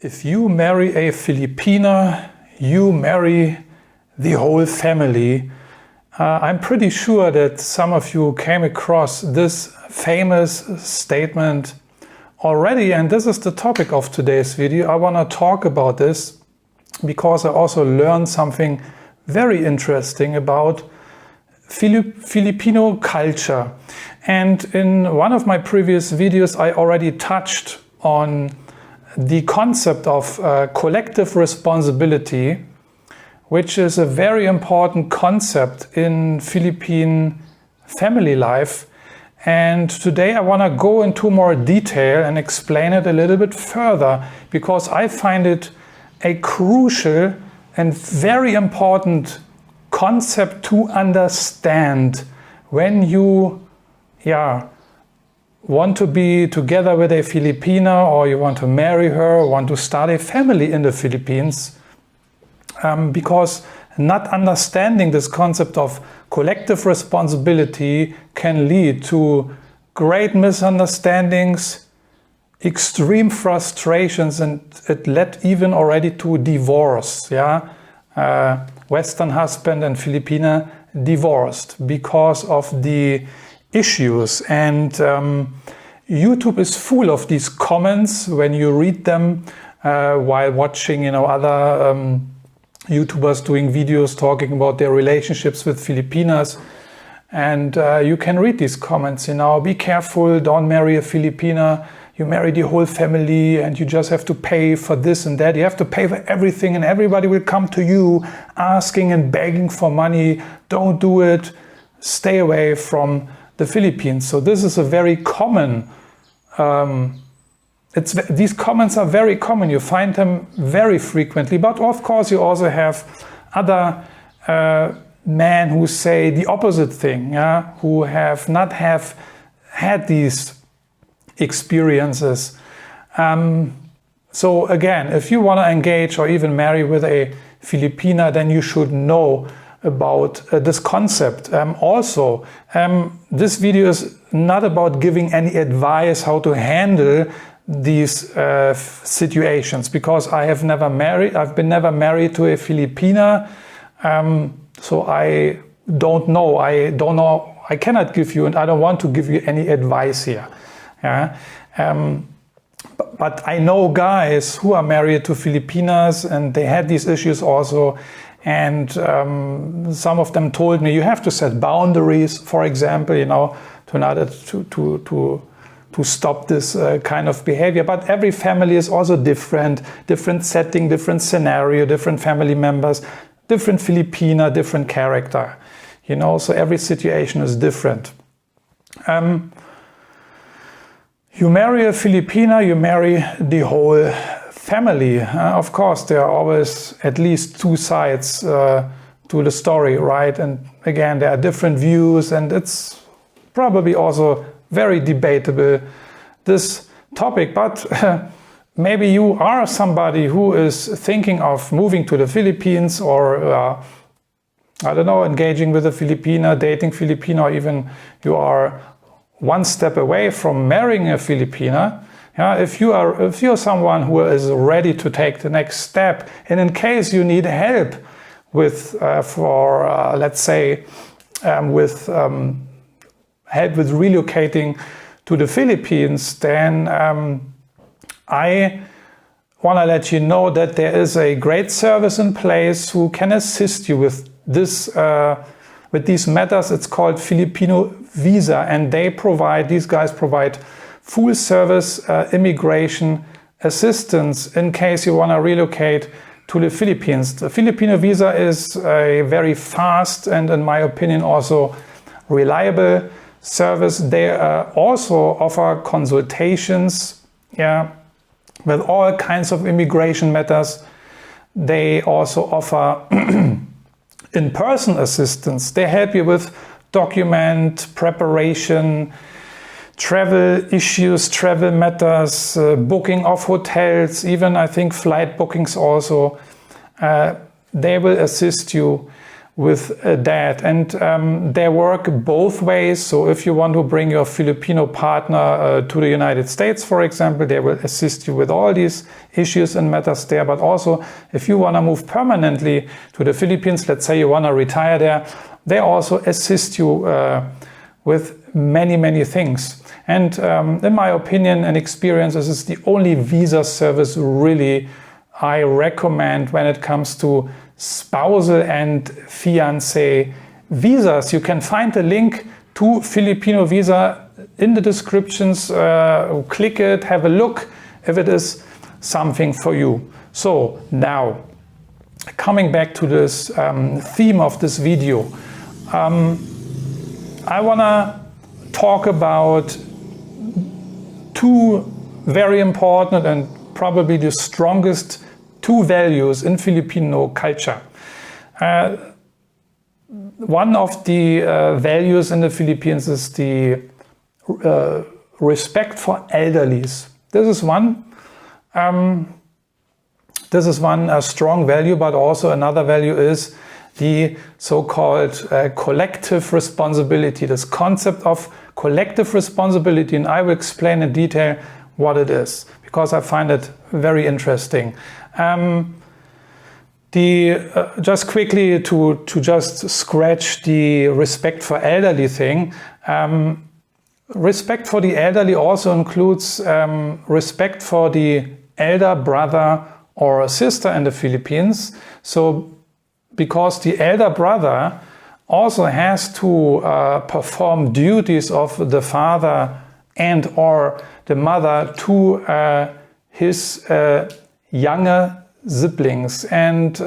If you marry a Filipina, you marry the whole family. I'm pretty sure that some of you came across this famous statement already, and this is the topic of today's video. I want to talk about this because I also learned something very interesting about Filipino culture. And in one of my previous videos, I already touched on the concept of collective responsibility, which is a very important concept in Philippine family life. And today I want to go into more detail and explain it a little bit further, because I find it a crucial and very important concept to understand when you want to be together with a Filipina, or you want to marry her, or want to start a family in the Philippines. Because not understanding this concept of collective responsibility can lead to great misunderstandings, extreme frustrations, and it led even already to divorce. Western husband and Filipina divorced because of the issues. And YouTube is full of these comments when you read them while watching other YouTubers doing videos talking about their relationships with Filipinas. And you can read these comments, be careful, don't marry a Filipina, you marry the whole family and you just have to pay for this and that, you have to pay for everything and everybody will come to you asking and begging for money, don't do it, stay away from the Philippines. So this is a very common, these comments are very common, you find them very frequently, but of course you also have other men who say the opposite thing, who have not had these experiences. So again, if you want to engage or even marry with a Filipina, then you should know about this concept. Also, this video is not about giving any advice how to handle these situations, because I've been never married to a Filipina, so I don't know, I cannot give you, and I don't want to give you any advice here. But I know guys who are married to Filipinas and they had these issues also, and some of them told me you have to set boundaries, for example, in order to stop this kind of behavior. But every family is also different setting, different scenario, different family members, different Filipina, different character, so every situation is different. You marry a Filipina, you marry the whole family. Of course, there are always at least two sides to the story, right? And again, there are different views, and it's probably also very debatable, this topic. But maybe you are somebody who is thinking of moving to the Philippines, or I don't know, engaging with a Filipina, dating Filipino, or even you are one step away from marrying a Filipina. If you're someone who is ready to take the next step, and in case you need help with let's say with help with relocating to the Philippines, then I want to let you know that there is a great service in place who can assist you with this with these matters. It's called Filipino visa, and these guys provide full service immigration assistance in case you want to relocate to the Philippines. The Filipino visa is a very fast and, in my opinion, also reliable service. They also offer consultations with all kinds of immigration matters. They also offer in-person assistance. They help you with document preparation, travel issues, travel matters, booking of hotels, even I think flight bookings also. They will assist you that, and they work both ways. So if you want to bring your Filipino partner to the United States, for example, they will assist you with all these issues and matters there. But also if you want to move permanently to the Philippines, let's say you want to retire there, they also assist you with many things. And in my opinion and experience, this is the only visa service really I recommend when it comes to spousal and fiancé visas. You can find the link to Filipino visa in the descriptions. Click it, have a look if it is something for you. So now, coming back to this theme of this video, I want to talk about two very important and probably the strongest two values in Filipino culture. One of the values in the Philippines is the respect for elderlies. This is one strong value, but also another value is the so-called collective responsibility, this concept of collective responsibility, and I will explain in detail what it is, because I find it very interesting. Just quickly to just scratch the respect for elderly thing. Respect for the elderly also includes respect for the elder brother or sister in the Philippines. So because the elder brother also has to perform duties of the father and or the mother to his younger siblings, and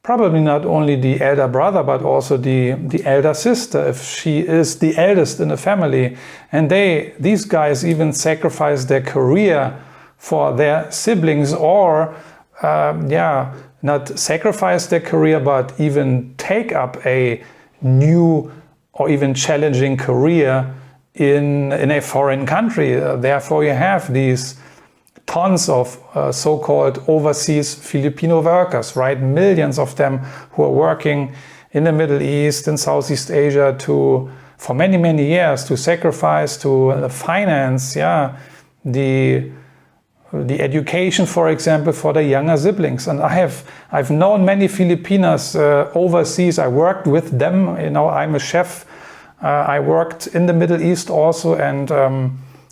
probably not only the elder brother but also the elder sister if she is the eldest in the family. And these guys even sacrifice their career for their siblings, or not sacrifice their career but even take up a new or even challenging career in a foreign country. Therefore you have these tons of so-called overseas Filipino workers, right? Millions of them who are working in the Middle East and Southeast Asia for many years to sacrifice, to finance, the education, for example, for the younger siblings. And I've known many Filipinas overseas. I worked with them. You know, I'm a chef. I worked in the Middle East also, and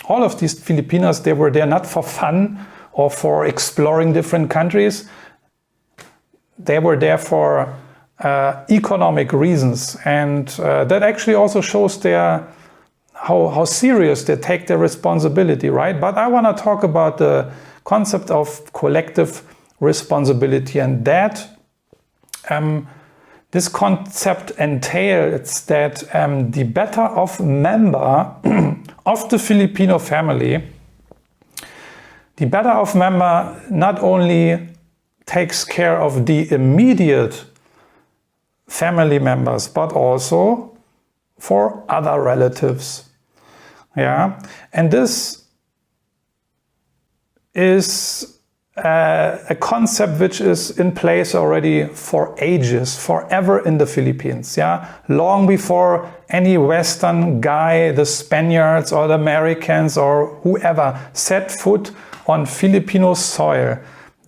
all of these Filipinos, they were there not for fun or for exploring different countries. They were there for economic reasons, and that actually also shows how serious they take their responsibility, right? But I want to talk about the concept of collective responsibility, and that this concept entails that the better off member of the Filipino family, the better off member not only takes care of the immediate family members, but also for other relatives. Yeah, and this is a concept which is in place already for ages, forever in the Philippines. Yeah, long before any Western guy, the Spaniards or the Americans or whoever set foot on Filipino soil,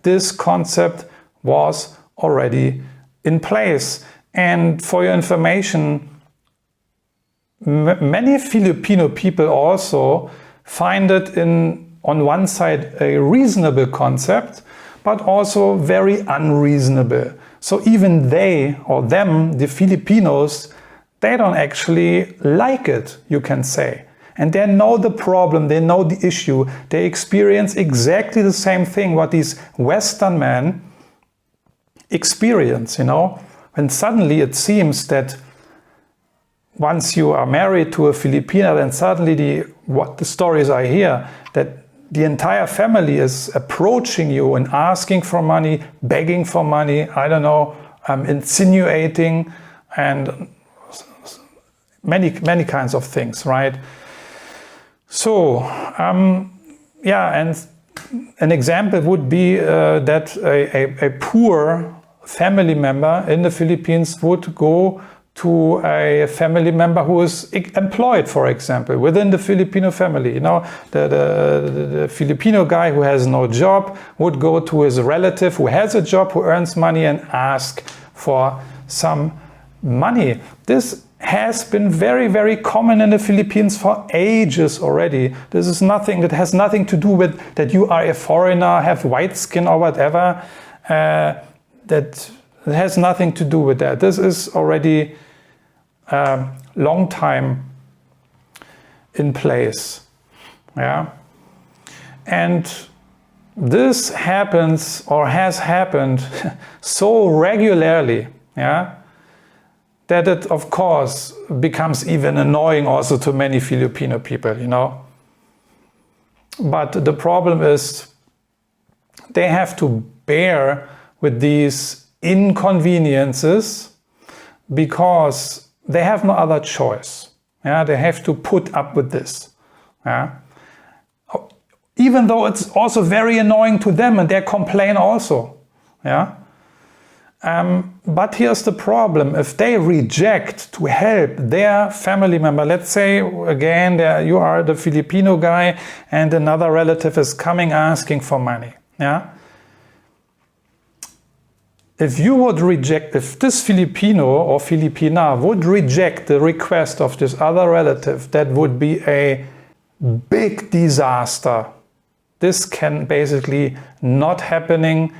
this concept was already in place. And for your information, many Filipino people also find it on one side a reasonable concept, but also very unreasonable. So even they or them, the Filipinos, they don't actually like it, you can say. And they know the problem, they know the issue, they experience exactly the same thing what these Western men experience, you know. When suddenly it seems that once you are married to a Filipina, then suddenly what the stories I hear, that the entire family is approaching you and asking for money, begging for money, I don't know, insinuating, and many kinds of things, right? So, and an example would be that a poor family member in the Philippines would go to a family member who is employed, for example, within the Filipino family. You know, the Filipino guy who has no job would go to his relative who has a job, who earns money, and ask for some money. This has been very, very common in the Philippines for ages already. This is nothing that has nothing to do with that you are a foreigner, have white skin or whatever. That has nothing to do with that. This is already a long time in place. Yeah. And this happens or has happened so regularly, yeah, that it of course becomes even annoying also to many Filipino people, you know. But the problem is they have to bear with these inconveniences because they have no other choice. Yeah, they have to put up with this. Yeah. Even though it's also very annoying to them and they complain also. Yeah. But here's the problem. If they reject to help their family member, let's say again you are the Filipino guy and another relative is coming asking for money. Yeah. If you would reject, if this Filipino or Filipina would reject the request of this other relative, that would be a big disaster. This can basically cannot happen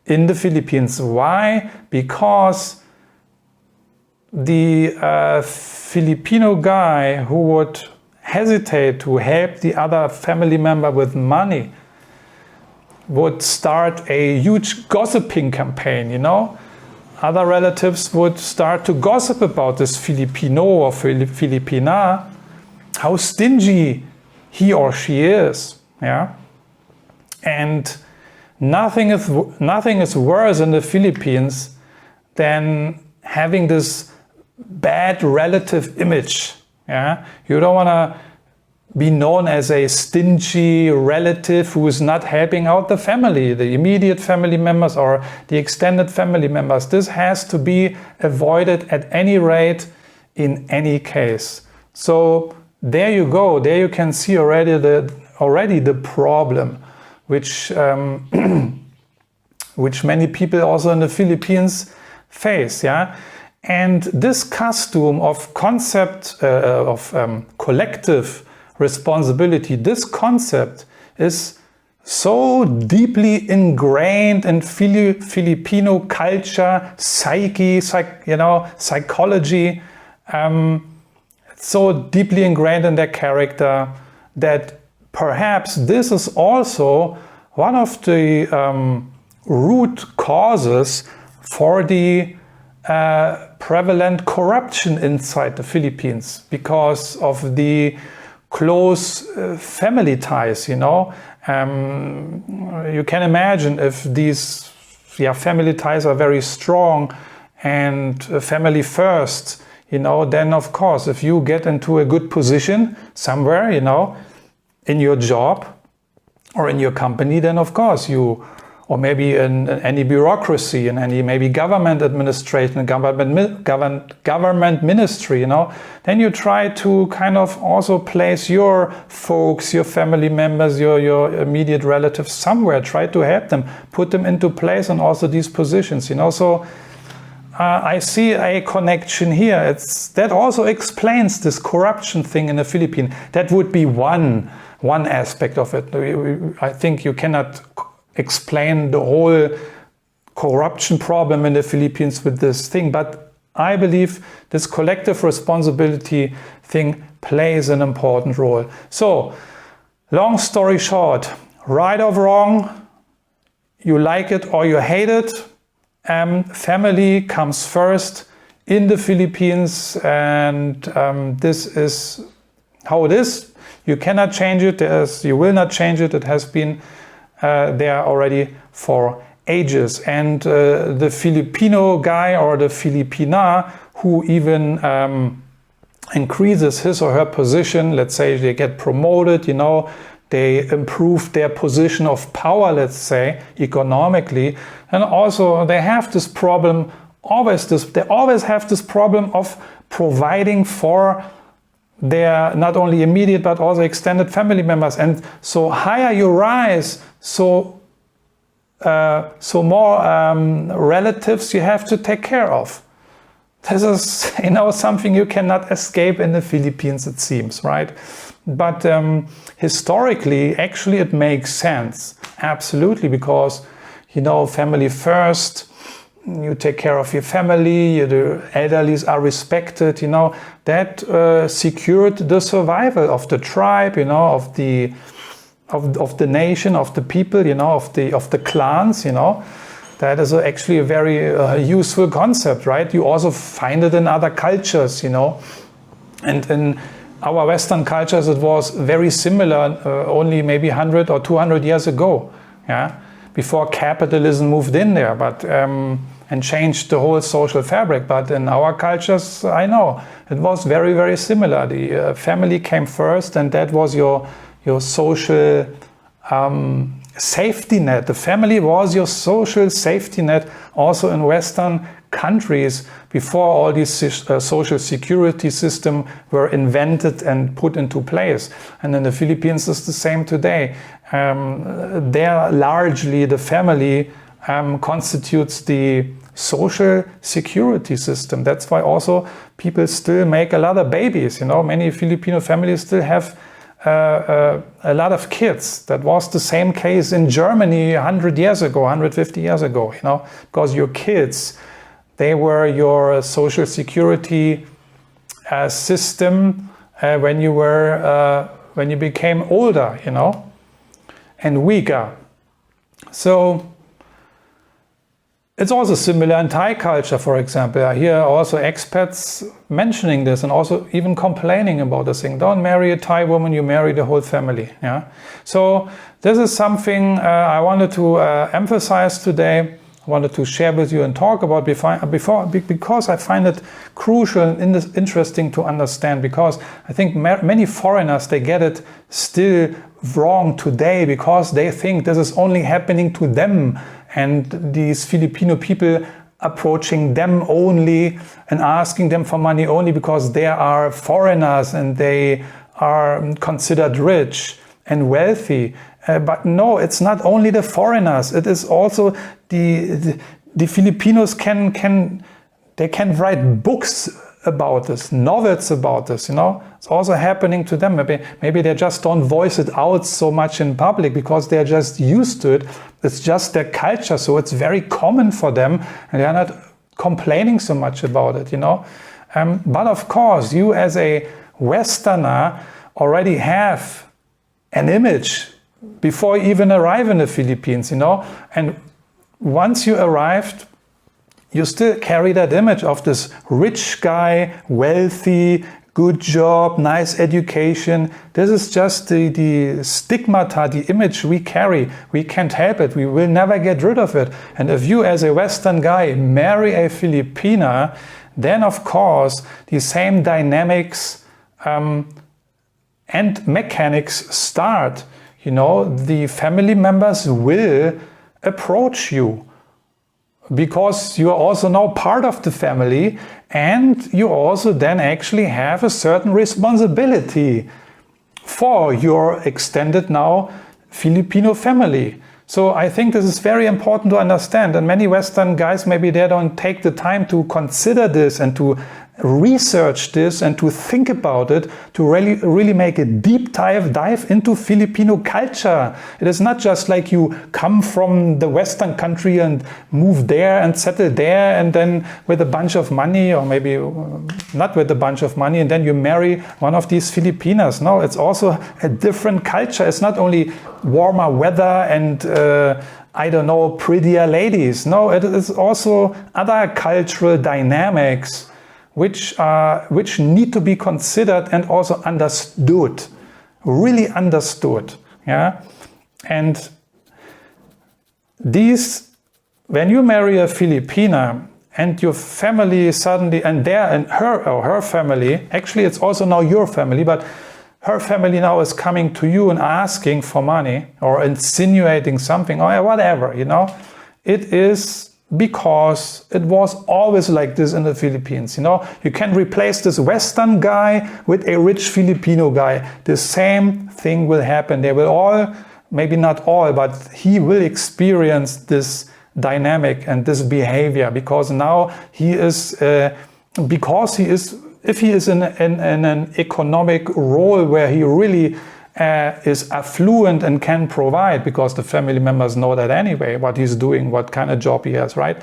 in the Philippines. Why? Because the Filipino guy who would hesitate to help the other family member with money would start a huge gossiping campaign, you know. Other relatives would start to gossip about this Filipino or Filipina, how stingy he or she is, yeah. And nothing is worse in the Philippines than having this bad relative image, yeah. You don't want to be known as a stingy relative who is not helping out the family, the immediate family members or the extended family members. This has to be avoided at any rate in any case. So there you go. There you can see already the problem which which many people also in the Philippines face. Yeah. And this custom of concept of collective responsibility, this concept is so deeply ingrained in Filipino culture, psyche, psychology, so deeply ingrained in their character that perhaps this is also one of the root causes for the prevalent corruption inside the Philippines because of the close family ties, you know. You can imagine if these family ties are very strong and family first, you know, then of course if you get into a good position somewhere, you know, in your job or in your company, then of course you, or maybe in any bureaucracy, in any maybe government administration, government ministry, you know, then you try to kind of also place your folks, your family members, your immediate relatives somewhere, try to help them, put them into place and also these positions, you know. So I see a connection here. That also explains this corruption thing in the Philippines. That would be one aspect of it. I think you cannot explain the whole corruption problem in the Philippines with this thing, but I believe this collective responsibility thing plays an important role. So, long story short, right or wrong, you like it or you hate it, family comes first in the Philippines, and this is how it is. You cannot change it, you will not change it, it has been there already for ages. And the Filipino guy or the Filipina who even increases his or her position, let's say they get promoted, you know, They improved their position of power, let's say, economically. And also they have this problem, they always have this problem of providing for their not only immediate but also extended family members. And so higher you rise, so more relatives you have to take care of. This is, something you cannot escape in the Philippines, it seems, right? But historically, actually, it makes sense, absolutely, because, family first. You take care of your family, the elderlies are respected, that secured the survival of the tribe, of the nation, of the people, of the clans, That is actually a very useful concept, right? You also find it in other cultures, And in our Western cultures, it was very similar, only maybe 100 or 200 years ago, before capitalism moved in there, but and changed the whole social fabric. But in our cultures, I know it was very, very similar. The family came first, and that was your social safety net. The family was your social safety net also in Western countries before all these social security systems were invented and put into place. And in the Philippines, it's the same today. There, largely, the family constitutes the social security system. That's why also people still make a lot of babies. Many Filipino families still have a lot of kids. That was the same case in Germany 100 years ago, 150 years ago, because your kids, they were your social security system when you became older, and weaker. So it's also similar in Thai culture, for example. I hear also expats mentioning this and also even complaining about this thing. Don't marry a Thai woman, you marry the whole family. So this is something I wanted to emphasize today. I wanted to share with you and talk about because I find it crucial and interesting to understand, because I think many foreigners, they get it still wrong today because they think this is only happening to them, and these Filipino people approaching them only and asking them for money only because they are foreigners and they are considered rich and wealthy. But no, it's not only the foreigners. It is also the Filipinos can write books about this, novels about this. It's also happening to them. Maybe they just don't voice it out so much in public because they're just used to it. It's just their culture, so it's very common for them, and they're not complaining so much about it. But of course, you as a Westerner already have an image before you even arrive in the Philippines, and once you arrived, you still carry that image of this rich guy, wealthy, good job, nice education. This is just the stigmata, the image we carry. We can't help it. We will never get rid of it. And if you as a Western guy marry a Filipina, then of course the same dynamics and mechanics start. The family members will approach you because you are also now part of the family, and you also then actually have a certain responsibility for your extended now Filipino family. So I think this is very important to understand, and many Western guys, maybe they don't take the time to consider this and to research this and to think about it, to really make a deep dive into Filipino culture. It is not just like you come from the Western country and move there and settle there, and then with a bunch of money, or maybe not with a bunch of money, and then you marry one of these Filipinas. No, it's also a different culture. It's not only warmer weather and prettier ladies. No, it is also other cultural dynamics which need to be considered and also understood, really understood. And these, when you marry a Filipina and your family suddenly, and her family, actually it's also now your family, but her family now is coming to you and asking for money or insinuating something or whatever, you know, it is because it was always like this in the Philippines. You know, you can replace this Western guy with a rich Filipino guy. The same thing will happen. They will all, maybe not all, but he will experience this dynamic and this behavior because now he is, if he is in an economic role where he really is affluent and can provide, because the family members know that anyway, what he's doing, what kind of job he has, right?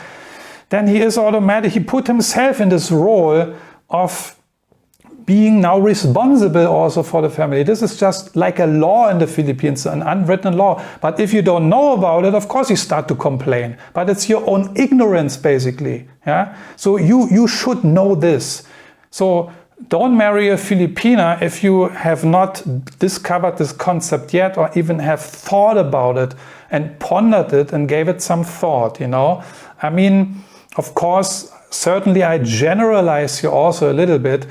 Then he is automatic, he put himself in this role of being now responsible also for the family. This is just like a law in the Philippines, an unwritten law. But if you don't know about it, of course you start to complain. But it's your own ignorance, basically. Yeah. So you should know this. So don't marry a Filipina if you have not discovered this concept yet, or even have thought about it and pondered it and gave it some thought, you know. I mean, of course, certainly I generalize here also a little bit.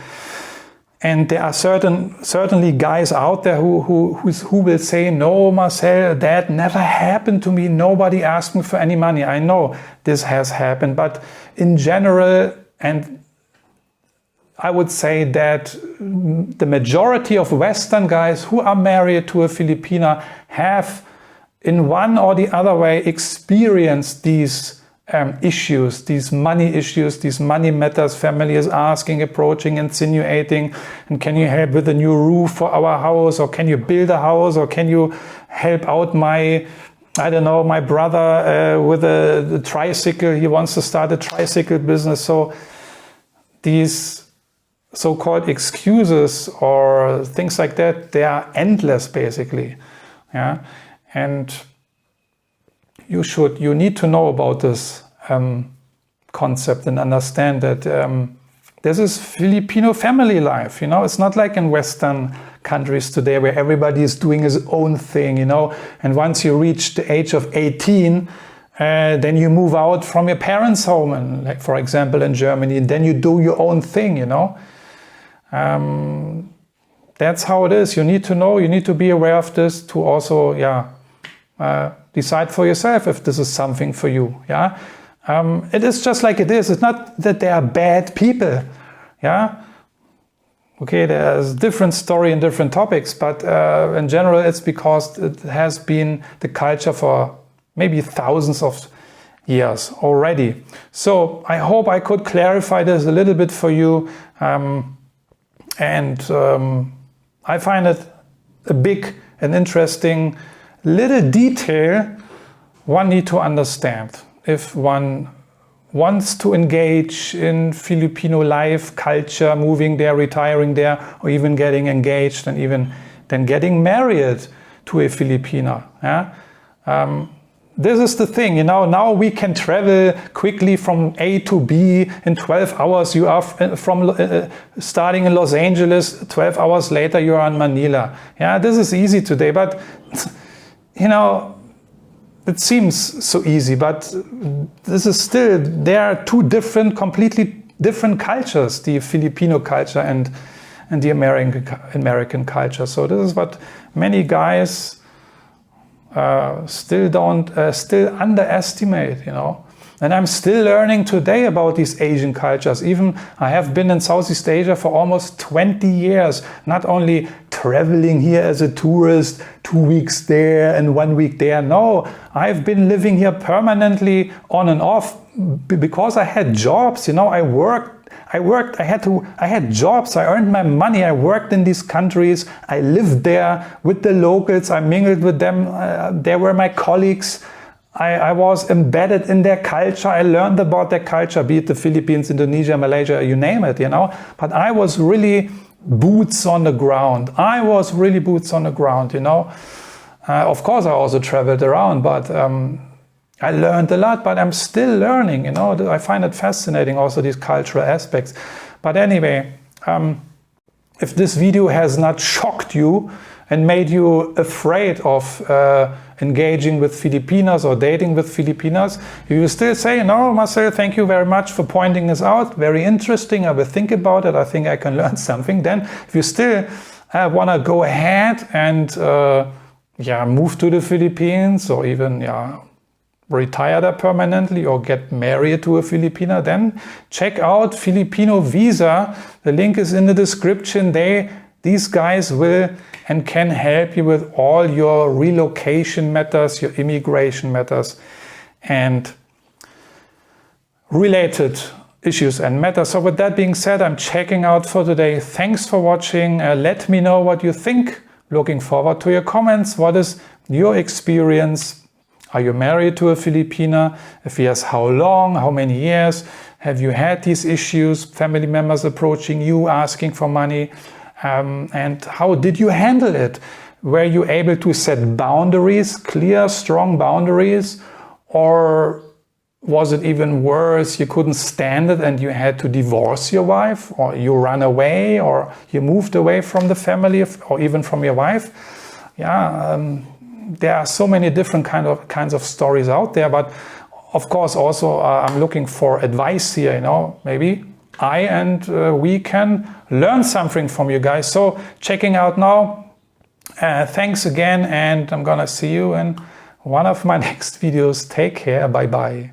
And there are certainly guys out there who will say, no, Marcel, that never happened to me. Nobody asked me for any money. I know this has happened, but in general, and I would say that the majority of Western guys who are married to a Filipina have, in one or the other way, experienced these issues, these money matters. Family is asking, approaching, insinuating, and can you help with a new roof for our house, or can you build a house, or can you help out my brother with a tricycle. He wants to start a tricycle business. So these so-called excuses or things like that, they are endless, basically. Yeah, and you need to know about this concept and understand that this is Filipino family life. You know, it's not like in Western countries today where everybody is doing his own thing. You know, and once you reach the age of 18. Then you move out from your parents' home, and like for example in Germany, and then you do your own thing. You know. That's how it is. You need to know, you need to be aware of this to also, decide for yourself if this is something for you. Yeah, it is just like it is. It's not that they are bad people. Yeah, okay, there's different story and different topics, but in general, it's because it has been the culture for maybe thousands of years already. So I hope I could clarify this a little bit for you. And I find it a big and interesting little detail one need to understand if one wants to engage in Filipino life, culture, moving there, retiring there, or even getting engaged and even then getting married to a Filipina. Yeah? This is the thing, you know, now we can travel quickly from A to B in 12 hours. You are from starting in Los Angeles, 12 hours later you are in Manila. Yeah, this is easy today, but you know, it seems so easy, but this is still, there are two completely different cultures, the Filipino culture and the American culture. So this is what many guys still underestimate, you know. And I'm still learning today about these Asian cultures. Even I have been in Southeast Asia for almost 20 years, not only traveling here as a tourist, 2 weeks there and 1 week there. No, I've been living here permanently on and off because I had jobs, you know. I had jobs, I earned my money, I worked in these countries, I lived there with the locals, I mingled with them, they were my colleagues, I was embedded in their culture, I learned about their culture, be it the Philippines, Indonesia, Malaysia, you name it, you know. But I was really boots on the ground, you know. Of course I also traveled around, but I learned a lot, but I'm still learning, you know. I find it fascinating, also these cultural aspects. But anyway, if this video has not shocked you and made you afraid of engaging with Filipinas or dating with Filipinas, you will still say, no, Marcel, thank you very much for pointing this out. Very interesting. I will think about it. I think I can learn something. Then if you still want to go ahead and move to the Philippines, or even retire there permanently or get married to a Filipina, then check out Filipino Visa. The link is in the description. These guys will and can help you with all your relocation matters, your immigration matters, and related issues and matters. So with that being said, I'm checking out for today. Thanks for watching. Let me know what you think. Looking forward to your comments. What is your experience? Are you married to a Filipina? If yes, how long? How many years? Have you had these issues? Family members approaching you, asking for money? And how did you handle it? Were you able to set boundaries, clear, strong boundaries? Or was it even worse? You couldn't stand it and you had to divorce your wife, or you ran away, or you moved away from the family, or even from your wife? There are so many different kinds of stories out there, but of course also I'm looking for advice here. Maybe I and we can learn something from you guys. So checking out now. Thanks again, and I'm gonna see you in one of my next videos. Take care. Bye bye.